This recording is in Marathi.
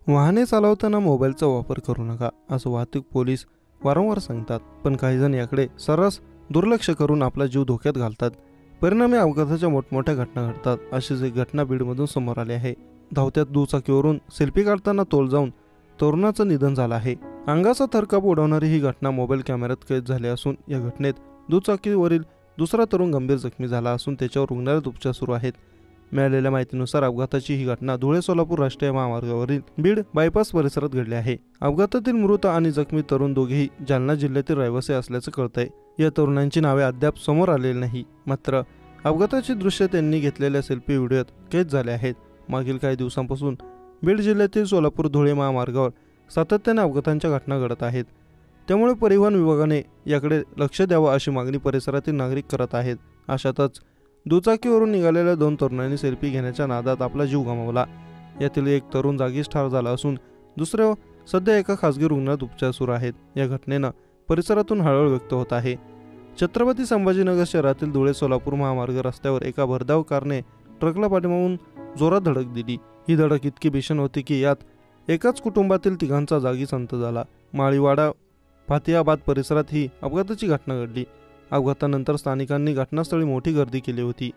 वाहने चालवताना मोबाईलचा वापर करू नका असं वाहतूक पोलीस वारंवार सांगतात, पण काही जण याकडे सर्रास दुर्लक्ष करून आपला जीव धोक्यात घालतात. परिणामी अपघाताच्या मोठमोठ्या घटना घडतात. अशीच एक घटना बीडमधून समोर आली आहे. धावत्या दुचाकीवरून सेल्फी काढताना तोल जाऊन तरुणाचं निधन झालं आहे. अंगाचा थरकाप उडवणारी ही घटना मोबाईल कॅमेऱ्यात कैद झाली असून या घटनेत दुचाकीवरील दुसरा तरुण गंभीर जखमी झाला असून त्याच्यावर रुग्णालयात उपचार सुरू आहेत. मिळालेल्या माहितीनुसार अपघाताची ही घटना धुळे सोलापूर राष्ट्रीय महामार्गावरील बीड बायपास परिसरात घडली आहे. अपघातातील मृत आणि जखमी तरुण दोघेही जालना जिल्ह्यातील रहिवासी असल्याचं कळतंय. या तरुणांची नावे अद्याप समोर आलेली नाही. मात्र अपघाताची दृश्य त्यांनी घेतलेल्या सेल्फी व्हिडिओत कैद झाले आहेत. मागील काही दिवसांपासून बीड जिल्ह्यातील सोलापूर धुळे महामार्गावर सातत्याने अपघातांच्या घटना घडत आहेत. त्यामुळे परिवहन विभागाने याकडे लक्ष द्यावं अशी मागणी परिसरातील नागरिक करत आहेत. अशातच दुचाकीवरून निघालेल्या दोन तरुणांनी सेल्फी घेण्याच्या नादात आपला जीव गमावला. यातील एक तरुण जागीच ठार झाला असून दुसरे सध्या एका खासगी रुग्णालयात उपचार सुरू आहेत. या घटनेनं परिसरातून हळहळ व्यक्त होत आहे. छत्रपती संभाजीनगर शहरातील धुळे सोलापूर महामार्ग रस्त्यावर एका भरधाव कारने ट्रकला पाठीमागून जोरात धडक दिली. ही धडक इतकी भीषण होती की यात एकाच कुटुंबातील तिघांचा जागीच अंत झाला. माळीवाडा फातियाबाद परिसरात ही अपघाताची घटना घडली. अपघातानंतर स्थानिकांनी घटनास्थळी मोठी गर्दी केली होती.